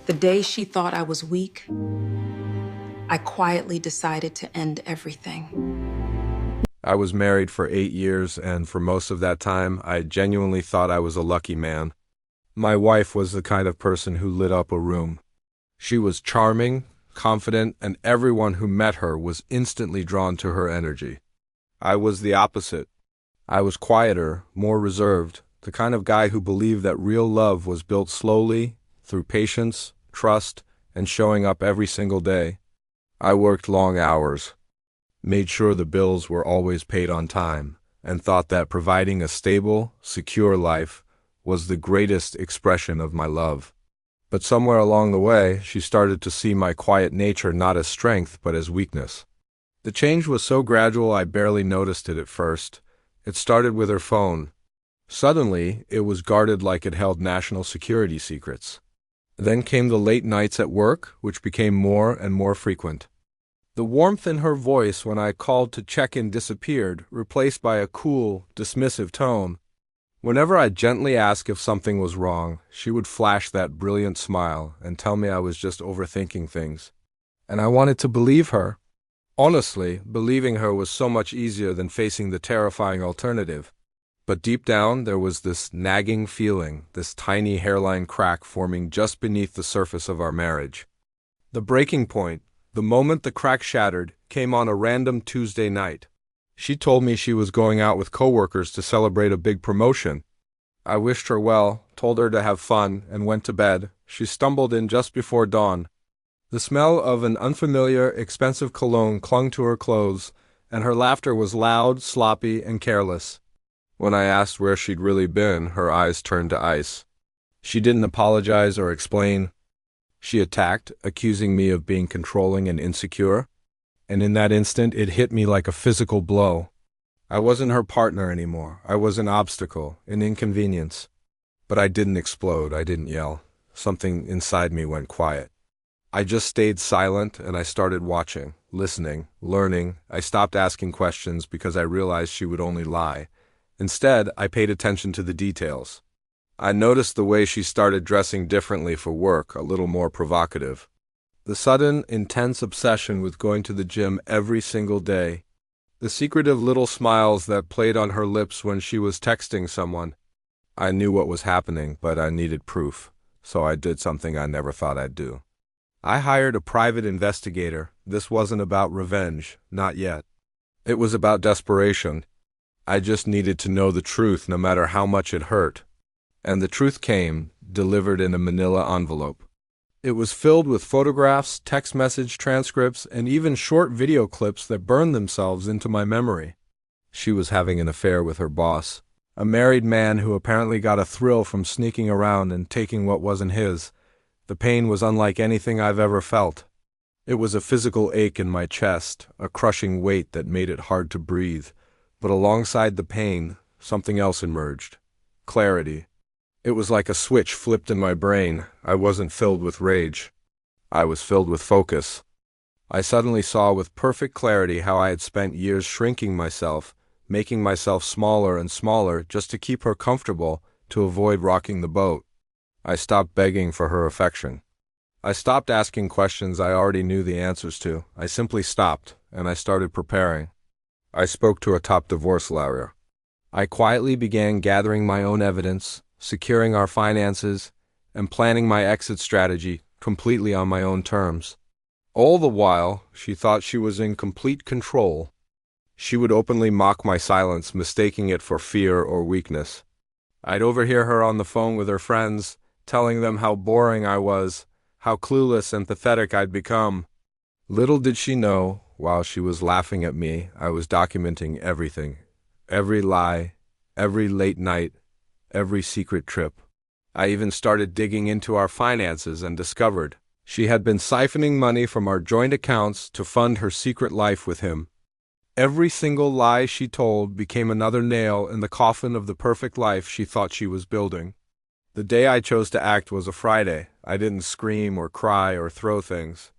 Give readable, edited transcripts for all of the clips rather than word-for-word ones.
The day she thought I was weak, I quietly decided to end everything. I was married for 8 years, and for most of that time, I genuinely thought I was a lucky man. My wife was the kind of person who lit up a room. She was charming, confident, and everyone who met her was instantly drawn to her energy. I was the opposite. I was quieter, more reserved, the kind of guy who believed that real love was built slowly, through patience, trust, and showing up every single day. I worked long hours, made sure the bills were always paid on time, and thought that providing a stable, secure life was the greatest expression of my love. But somewhere along the way, she started to see my quiet nature not as strength but as weakness. The change was so gradual I barely noticed it at first. It started with her phone. Suddenly, it was guarded like it held national security secrets. Then came the late nights at work, which became more and more frequent. The warmth in her voice when I called to check in disappeared, replaced by a cool, dismissive tone. Whenever I gently asked if something was wrong, she would flash that brilliant smile and tell me I was just overthinking things. And I wanted to believe her. Honestly, believing her was so much easier than facing the terrifying alternative. But deep down, there was this nagging feeling, this tiny hairline crack forming just beneath the surface of our marriage. The breaking point, the moment the crack shattered, came on a random Tuesday night. She told me she was going out with coworkers to celebrate a big promotion. I wished her well, told her to have fun, and went to bed. She stumbled in just before dawn. The smell of an unfamiliar, expensive cologne clung to her clothes, and her laughter was loud, sloppy, and careless. When I asked where she'd really been, her eyes turned to ice. She didn't apologize or explain. She attacked, accusing me of being controlling and insecure. And in that instant, it hit me like a physical blow. I wasn't her partner anymore. I was an obstacle, an inconvenience. But I didn't explode. I didn't yell. Something inside me went quiet. I just stayed silent, and I started watching, listening, learning. I stopped asking questions because I realized she would only lie. Instead, I paid attention to the details. I noticed the way she started dressing differently for work, a little more provocative. The sudden, intense obsession with going to the gym every single day. The secretive little smiles that played on her lips when she was texting someone. I knew what was happening, but I needed proof, so I did something I never thought I'd do. I hired a private investigator. This wasn't about revenge, not yet. It was about desperation. I just needed to know the truth no matter how much it hurt. And the truth came, delivered in a manila envelope. It was filled with photographs, text message transcripts, and even short video clips that burned themselves into my memory. She was having an affair with her boss, a married man who apparently got a thrill from sneaking around and taking what wasn't his. The pain was unlike anything I've ever felt. It was a physical ache in my chest, a crushing weight that made it hard to breathe. But alongside the pain, something else emerged. Clarity. It was like a switch flipped in my brain. I wasn't filled with rage. I was filled with focus. I suddenly saw with perfect clarity how I had spent years shrinking myself, making myself smaller and smaller just to keep her comfortable, to avoid rocking the boat. I stopped begging for her affection. I stopped asking questions I already knew the answers to. I simply stopped, and I started preparing. I spoke to a top divorce lawyer. I quietly began gathering my own evidence, securing our finances, and planning my exit strategy completely on my own terms. All the while, she thought she was in complete control. She would openly mock my silence, mistaking it for fear or weakness. I'd overhear her on the phone with her friends, telling them how boring I was, how clueless and pathetic I'd become. Little did she know, while she was laughing at me, I was documenting everything. Every lie, every late night, every secret trip. I even started digging into our finances and discovered she had been siphoning money from our joint accounts to fund her secret life with him. Every single lie she told became another nail in the coffin of the perfect life she thought she was building. The day I chose to act was a Friday. I didn't scream or cry or throw things.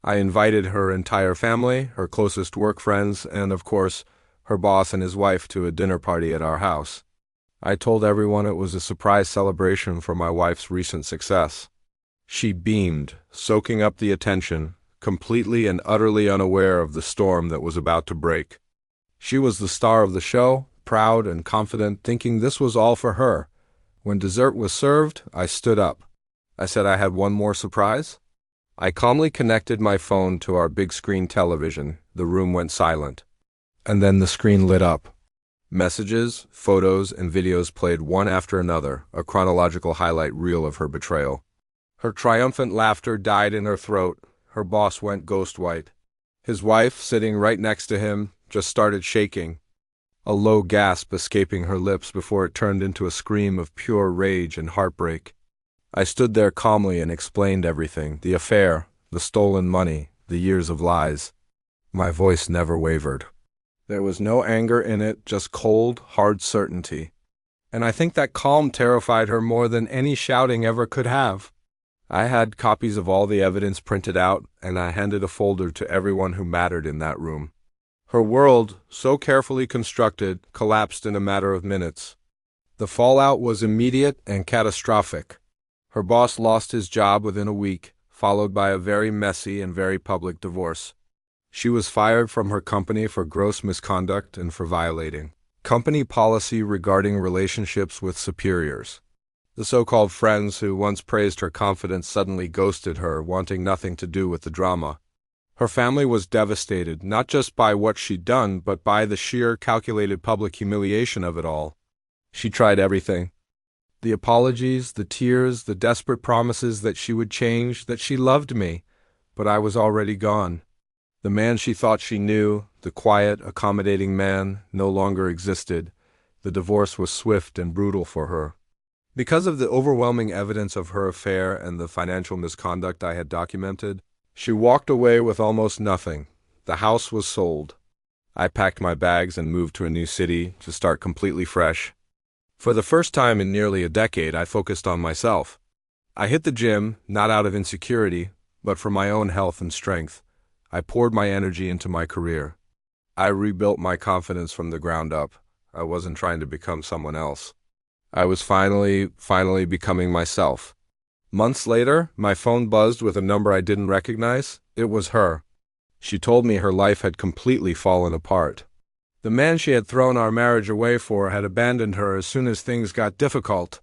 I invited her entire family, her closest work friends, and, of course, her boss and his wife to a dinner party at our house. I told everyone it was a surprise celebration for my wife's recent success. She beamed, soaking up the attention, completely and utterly unaware of the storm that was about to break. She was the star of the show, proud and confident, thinking this was all for her. When dessert was served, I stood up. I said I had one more surprise. I calmly connected my phone to our big screen television. The room went silent. And then the screen lit up. Messages, photos, and videos played one after another, a chronological highlight reel of her betrayal. Her triumphant laughter died in her throat. Her boss went ghost white. His wife, sitting right next to him, just started shaking, a low gasp escaping her lips before it turned into a scream of pure rage and heartbreak. I stood there calmly and explained everything, the affair, the stolen money, the years of lies. My voice never wavered. There was no anger in it, just cold, hard certainty. And I think that calm terrified her more than any shouting ever could have. I had copies of all the evidence printed out, and I handed a folder to everyone who mattered in that room. Her world, so carefully constructed, collapsed in a matter of minutes. The fallout was immediate and catastrophic. Her boss lost his job within a week, followed by a very messy and very public divorce. She was fired from her company for gross misconduct and for violating company policy regarding relationships with superiors. The so-called friends who once praised her confidence suddenly ghosted her, wanting nothing to do with the drama. Her family was devastated, not just by what she'd done, but by the sheer, calculated public humiliation of it all. She tried everything. The apologies, the tears, the desperate promises that she would change, that she loved me, but I was already gone. The man she thought she knew, the quiet, accommodating man, no longer existed. The divorce was swift and brutal for her. Because of the overwhelming evidence of her affair and the financial misconduct I had documented, she walked away with almost nothing. The house was sold. I packed my bags and moved to a new city to start completely fresh. For the first time in nearly a decade, I focused on myself. I hit the gym, not out of insecurity, but for my own health and strength. I poured my energy into my career. I rebuilt my confidence from the ground up. I wasn't trying to become someone else. I was finally becoming myself. Months later, my phone buzzed with a number I didn't recognize. It was her. She told me her life had completely fallen apart. The man she had thrown our marriage away for had abandoned her as soon as things got difficult.